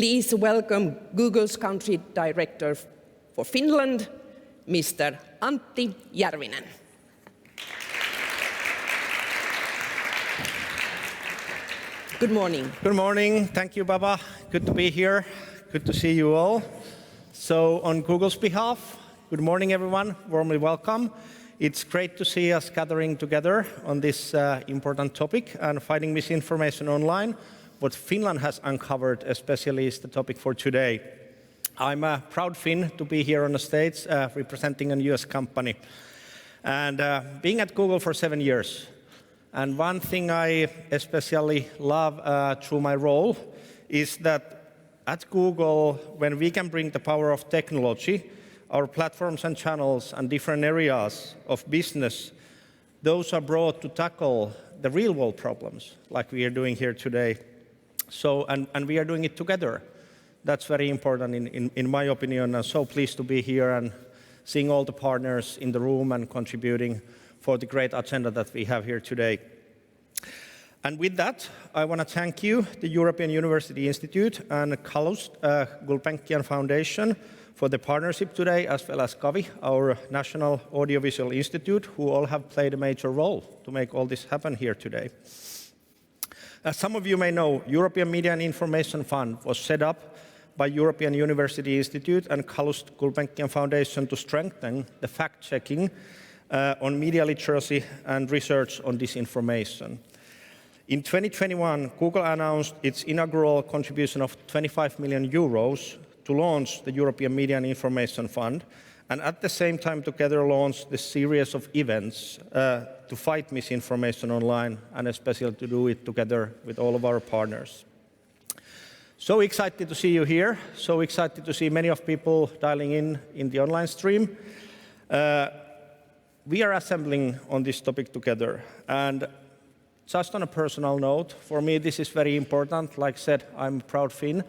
Please welcome Google's Country Director for Finland, Mr. Antti Järvinen. Good morning. Good morning. Thank you, Baba. Good to be here. Good to see you all. So on Google's behalf, good morning, everyone. Warmly welcome. It's great to see us gathering together on this important topic and fighting misinformation online. What Finland has uncovered especially is the topic for today. I'm a proud Finn to be here on the stage representing a US company and being at Google for 7 years. And one thing I especially love through my role is that at Google, when we can bring the power of technology, our platforms and channels and different areas of business, those are brought to tackle the real world problems like we are doing here today. So, and we are doing it together. That's very important in my opinion. I'm so pleased to be here and seeing all the partners in the room and contributing for the great agenda that we have here today. And with that, I want to thank you, the European University Institute and Kalu's Gulbenkian Foundation for the partnership today, as well as Kavi, our National Audiovisual Institute, who all have played a major role to make all this happen here today. As some of you may know, European Media and Information Fund was set up by European University Institute and Kalu's Gulbenkian Foundation to strengthen the fact-checking on media literacy and research on disinformation. In 2021, Google announced its inaugural contribution of 25 million euros to launch the European Media and Information Fund, and at the same time together launched this series of events to fight misinformation online, and especially to do it together with all of our partners. So excited to see you here, so excited to see many of people dialing in the online stream. We are assembling on this topic together, and just on a personal note, for me this is very important. Like I said, I'm a proud Finn.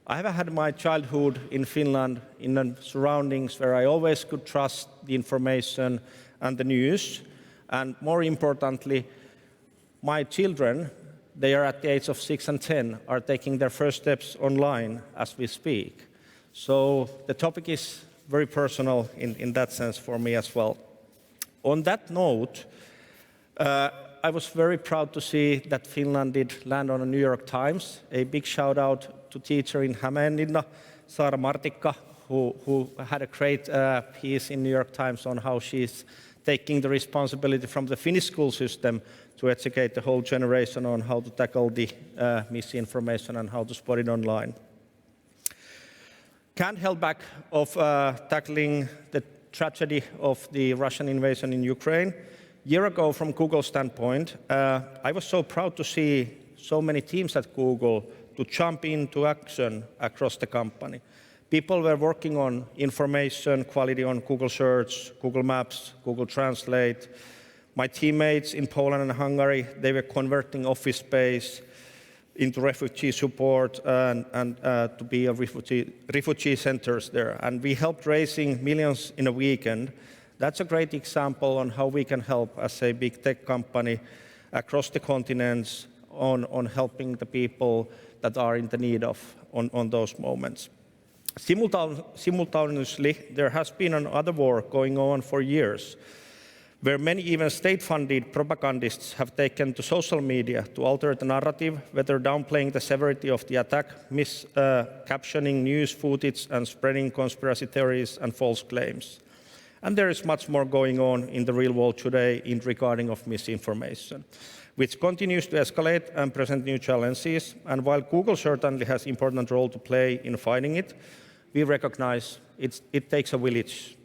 I have had my childhood in Finland in the surroundings where I always could trust the information and the news, and more importantly, my children, they are at the age of 6 and 10, are taking their first steps online as we speak. So the topic is very personal in that sense for me as well. On that note, I was very proud to see that Finland did land on the New York Times. A big shout out to teacher in Hämeenlinna, Saara Martikka, who had a great piece in New York Times on how she's taking the responsibility from the Finnish school system to educate the whole generation on how to tackle the misinformation and how to spot it online. Can't help back of tackling the tragedy of the Russian invasion in Ukraine. A year ago, from Google's standpoint, I was so proud to see so many teams at Google to jump into action across the company. People were working on information quality on Google Search, Google Maps, Google Translate. My teammates in Poland and Hungary, they were converting office space into refugee support and to be a refugee centers there. And we helped raising millions in a weekend. That's a great example on how we can help as a big tech company across the continents on helping the people that are in the need of on those moments. Simultaneously, there has been another war going on for years, where many even state-funded propagandists have taken to social media to alter the narrative, whether downplaying the severity of the attack, miscaptioning news footage, and spreading conspiracy theories and false claims. And there is much more going on in the real world today in regarding of misinformation, which continues to escalate and present new challenges. And while Google certainly has an important role to play in fighting it, we recognize it takes a village.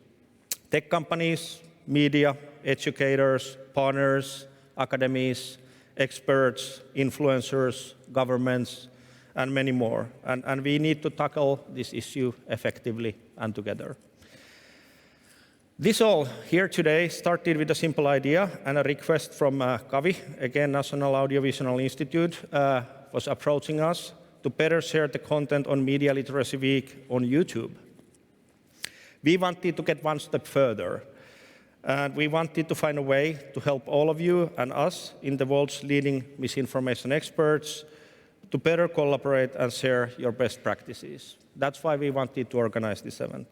Tech companies, media, educators, partners, academies, experts, influencers, governments, and many more. And we need to tackle this issue effectively and together. This all here today started with a simple idea and a request from Kavi, again, National Audiovisual Institute, was approaching us to better share the content on Media Literacy Week on YouTube. We wanted to get one step further. And we wanted to find a way to help all of you and us in the world's leading misinformation experts to better collaborate and share your best practices. That's why we wanted to organize this event.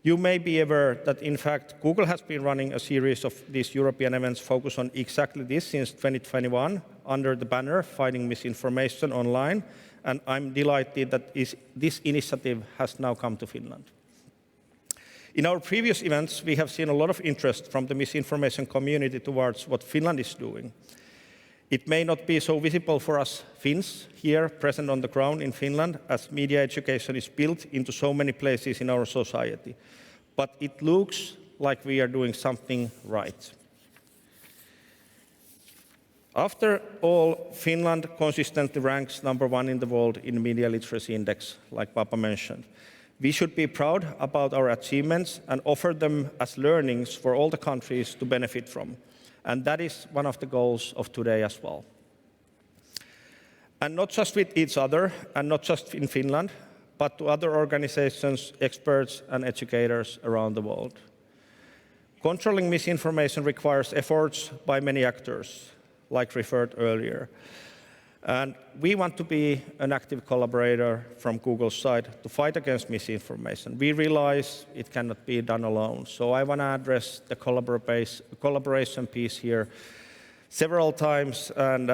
You may be aware that, in fact, Google has been running a series of these European events focused on exactly this since 2021 under the banner Fighting Misinformation Online, and I'm delighted that this initiative has now come to Finland. In our previous events, we have seen a lot of interest from the misinformation community towards what Finland is doing. It may not be so visible for us Finns here present on the ground in Finland, as media education is built into so many places in our society. But it looks like we are doing something right. After all, Finland consistently ranks #1 in the world in media literacy index, like Papa mentioned. We should be proud about our achievements and offer them as learnings for all the countries to benefit from. And that is one of the goals of today as well. And not just with each other, and not just in Finland, but to other organizations, experts, and educators around the world. Controlling misinformation requires efforts by many actors, like referred earlier. And we want to be an active collaborator from Google's side to fight against misinformation. We realize it cannot be done alone. So I want to address the collaboration piece here several times and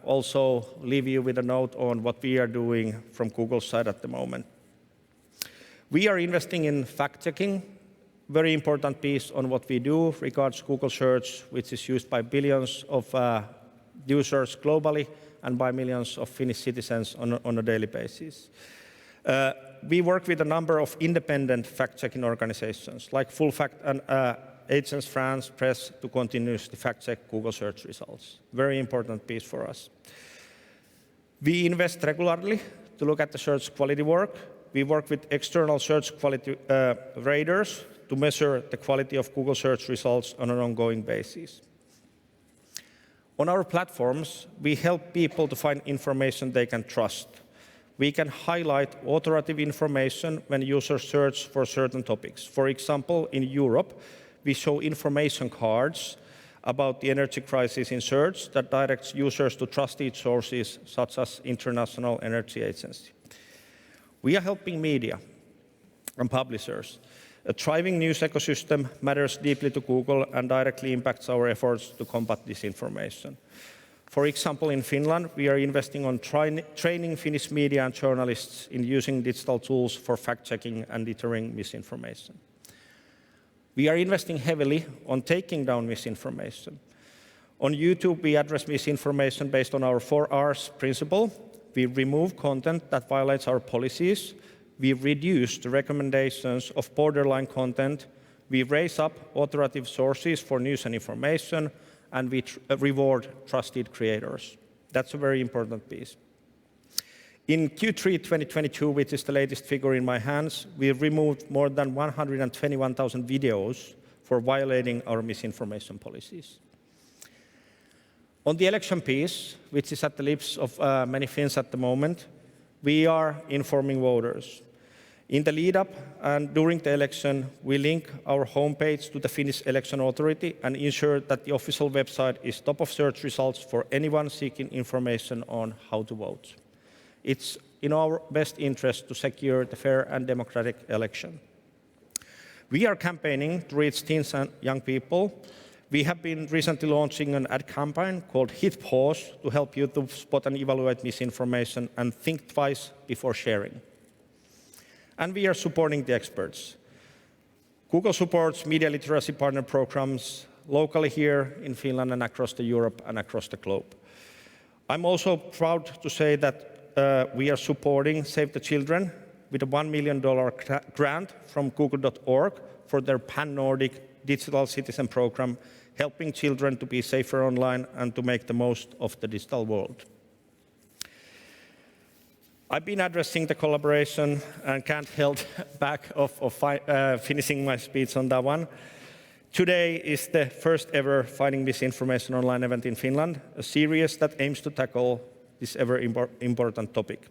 also leave you with a note on what we are doing from Google's side at the moment. We are investing in fact-checking, very important piece on what we do regards Google search, which is used by billions of users globally and by millions of Finnish citizens on a daily basis. We work with a number of independent fact-checking organizations, like Full Fact and Agence France Press, to continuously fact-check Google search results. Very important piece for us. We invest regularly to look at the search quality work. We work with external search quality raters to measure the quality of Google search results on an ongoing basis. On our platforms, we help people to find information they can trust. We can highlight authoritative information when users search for certain topics. For example, in Europe, we show information cards about the energy crisis in search that directs users to trusted sources such as International Energy Agency. We are helping media and publishers. A thriving news ecosystem matters deeply to Google and directly impacts our efforts to combat disinformation. For example, in Finland, we are investing on training Finnish media and journalists in using digital tools for fact-checking and deterring misinformation. We are investing heavily on taking down misinformation. On YouTube, we address misinformation based on our 4Rs principle. We remove content that violates our policies. We reduce the recommendations of borderline content. We raise up authoritative sources for news and information, and we reward trusted creators. That's a very important piece. In Q3 2022, which is the latest figure in my hands, we removed more than 121,000 videos for violating our misinformation policies. On the election piece, which is at the lips of many Finns at the moment, we are informing voters. In the lead-up and during the election, we link our homepage to the Finnish Election Authority and ensure that the official website is top of search results for anyone seeking information on how to vote. It's in our best interest to secure the fair and democratic election. We are campaigning to reach teens and young people. We have been recently launching an ad campaign called Hit Pause to help you to spot and evaluate misinformation and think twice before sharing. And we are supporting the experts. Google supports media literacy partner programs locally here in Finland and across Europe and across the globe. I'm also proud to say that we are supporting Save the Children with a $1 million grant from google.org for their pan-Nordic digital citizen program, helping children to be safer online and to make the most of the digital world. I've been addressing the collaboration and can't hold back of finishing my speech on that one. Today is the first ever Fighting Misinformation Online event in Finland, a series that aims to tackle this ever important topic.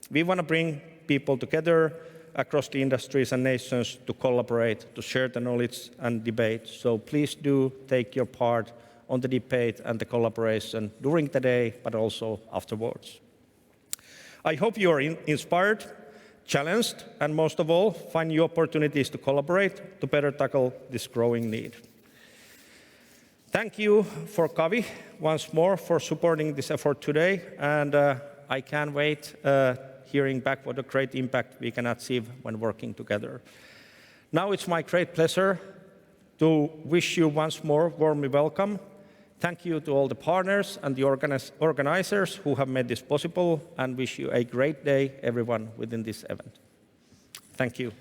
We want to bring people together across the industries and nations to collaborate, to share the knowledge and debate. So please do take your part on the debate and the collaboration during the day, but also afterwards. I hope you are inspired, challenged, and most of all, find new opportunities to collaborate to better tackle this growing need. Thank you for Kavi once more for supporting this effort today, and I can't wait hearing back what a great impact we can achieve when working together. Now it's my great pleasure to wish you once more warmly welcome. Thank you to all the partners and the organizers who have made this possible, and wish you a great day, everyone within this event. Thank you.